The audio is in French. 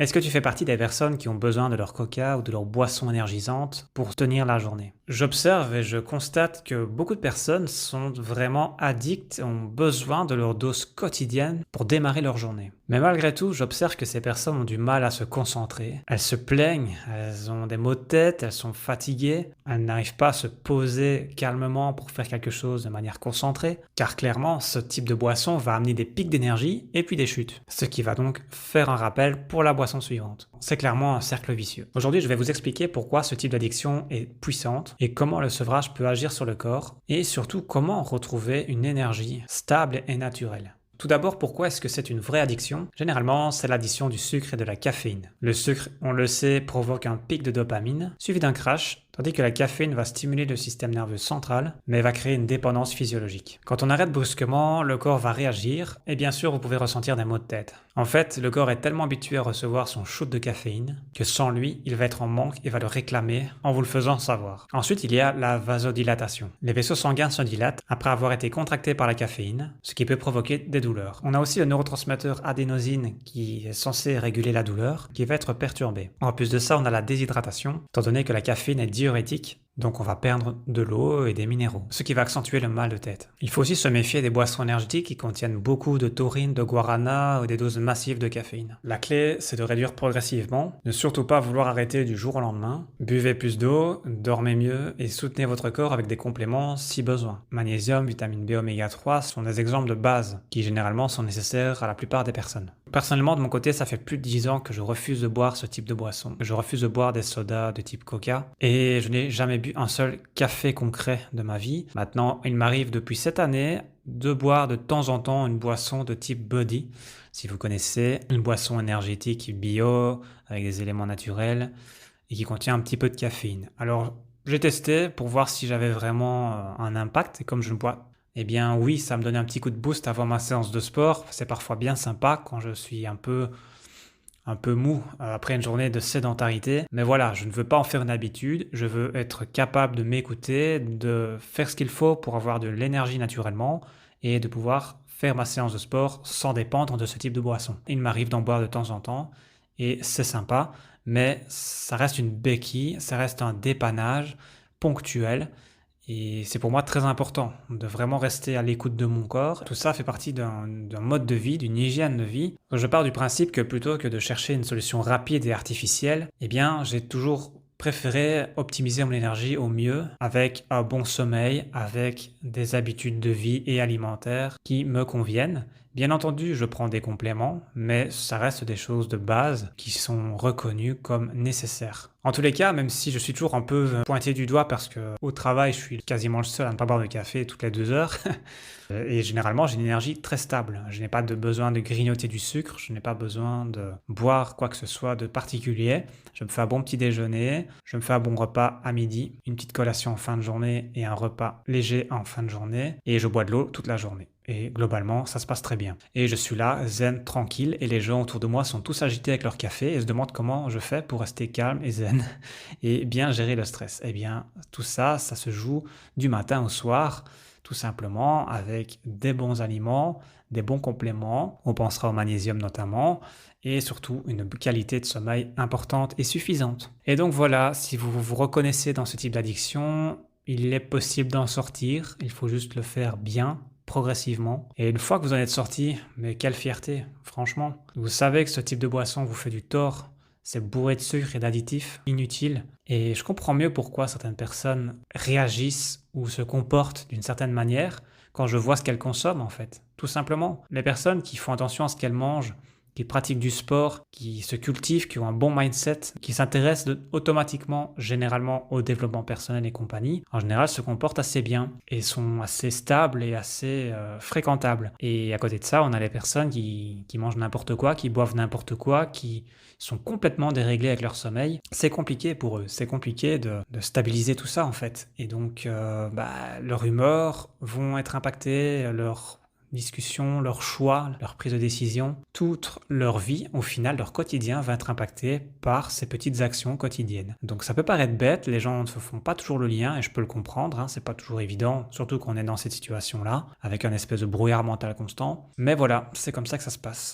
Est-ce que tu fais partie des personnes qui ont besoin de leur coca ou de leur boisson énergisante pour tenir la journée? J'observe et je constate que beaucoup de personnes sont vraiment addictes et ont besoin de leur dose quotidienne pour démarrer leur journée. Mais malgré tout, j'observe que ces personnes ont du mal à se concentrer. Elles se plaignent, elles ont des maux de tête, elles sont fatiguées, elles n'arrivent pas à se poser calmement pour faire quelque chose de manière concentrée, car clairement, ce type de boisson va amener des pics d'énergie et puis des chutes. Ce qui va donc faire un rappel pour la boisson suivante. C'est clairement un cercle vicieux. Aujourd'hui, je vais vous expliquer pourquoi ce type d'addiction est puissante et comment le sevrage peut agir sur le corps et surtout comment retrouver une énergie stable et naturelle. Tout d'abord, pourquoi est-ce que c'est une vraie addiction? Généralement, c'est l'addition du sucre et de la caféine. Le sucre, on le sait, provoque un pic de dopamine, suivi d'un crash, tandis que la caféine va stimuler le système nerveux central, mais va créer une dépendance physiologique. Quand on arrête brusquement, le corps va réagir, et bien sûr, vous pouvez ressentir des maux de tête. En fait, le corps est tellement habitué à recevoir son shoot de caféine, que sans lui, il va être en manque et va le réclamer en vous le faisant savoir. Ensuite, il y a la vasodilatation. Les vaisseaux sanguins se dilatent après avoir été contractés par la caféine, ce qui peut provoquer des douleurs. On a aussi le neurotransmetteur adénosine qui est censé réguler la douleur, qui va être perturbé. En plus de ça, on a la déshydratation, étant donné que la caféine est diurétique, donc on va perdre de l'eau et des minéraux, ce qui va accentuer le mal de tête. Il faut aussi se méfier des boissons énergétiques qui contiennent beaucoup de taurine, de guarana ou des doses massives de caféine. La clé, c'est de réduire progressivement, ne surtout pas vouloir arrêter du jour au lendemain. Buvez plus d'eau, dormez mieux et soutenez votre corps avec des compléments si besoin. Magnésium, vitamine B oméga 3 sont des exemples de base qui généralement sont nécessaires à la plupart des personnes. Personnellement, de mon côté, ça fait plus de 10 ans que je refuse de boire ce type de boisson. Je refuse de boire des sodas de type Coca et je n'ai jamais bu un seul café concret de ma vie. Maintenant, il m'arrive depuis cette année de boire de temps en temps une boisson de type Buddy, si vous connaissez, une boisson énergétique bio avec des éléments naturels et qui contient un petit peu de caféine. Alors, j'ai testé pour voir si j'avais vraiment un impact et comme je ne bois eh bien oui, ça me donnait un petit coup de boost avant ma séance de sport. C'est parfois bien sympa quand je suis un peu mou après une journée de sédentarité. Mais voilà, je ne veux pas en faire une habitude. Je veux être capable de m'écouter, de faire ce qu'il faut pour avoir de l'énergie naturellement et de pouvoir faire ma séance de sport sans dépendre de ce type de boisson. Il m'arrive d'en boire de temps en temps et c'est sympa, mais ça reste une béquille, ça reste un dépannage ponctuel. Et c'est pour moi très important de vraiment rester à l'écoute de mon corps. Tout ça fait partie d'un mode de vie, d'une hygiène de vie. Je pars du principe que plutôt que de chercher une solution rapide et artificielle, eh bien, j'ai toujours préféré optimiser mon énergie au mieux avec un bon sommeil, avec des habitudes de vie et alimentaires qui me conviennent. Bien entendu, je prends des compléments, mais ça reste des choses de base qui sont reconnues comme nécessaires. En tous les cas, même si je suis toujours un peu pointé du doigt parce que au travail, je suis quasiment le seul à ne pas boire de café toutes les 2 heures, et généralement, j'ai une énergie très stable. Je n'ai pas de besoin de grignoter du sucre, je n'ai pas besoin de boire quoi que ce soit de particulier. Je me fais un bon petit déjeuner, je me fais un bon repas à midi, une petite collation en fin de journée et un repas léger en fin de journée, et je bois de l'eau toute la journée. Et globalement, ça se passe très bien. Et je suis là, zen, tranquille, et les gens autour de moi sont tous agités avec leur café et se demandent comment je fais pour rester calme et zen et bien gérer le stress. Eh bien, tout ça, ça se joue du matin au soir, tout simplement avec des bons aliments, des bons compléments, on pensera au magnésium notamment, et surtout une qualité de sommeil importante et suffisante. Et donc voilà, si vous vous reconnaissez dans ce type d'addiction, il est possible d'en sortir, il faut juste le faire bien, progressivement. Et une fois que vous en êtes sorti, mais quelle fierté, franchement. Vous savez que ce type de boisson vous fait du tort, c'est bourré de sucre et d'additifs inutiles. Et je comprends mieux pourquoi certaines personnes réagissent ou se comportent d'une certaine manière quand je vois ce qu'elles consomment en fait. Tout simplement. Les personnes qui font attention à ce qu'elles mangent, qui pratiquent du sport, qui se cultivent, qui ont un bon mindset, qui s'intéressent automatiquement, généralement, au développement personnel et compagnie, en général se comportent assez bien et sont assez stables et assez fréquentables. Et à côté de ça, on a les personnes qui mangent n'importe quoi, qui boivent n'importe quoi, qui sont complètement déréglés avec leur sommeil. C'est compliqué pour eux, c'est compliqué de stabiliser tout ça en fait. Et donc, leur humeur vont être impactées, leur discussions, leurs choix, leurs prises de décision, toute leur vie, au final, leur quotidien va être impacté par ces petites actions quotidiennes. Donc ça peut paraître bête, les gens ne se font pas toujours le lien, et je peux le comprendre, hein, c'est pas toujours évident, surtout qu'on est dans cette situation-là, avec un espèce de brouillard mental constant. Mais voilà, c'est comme ça que ça se passe.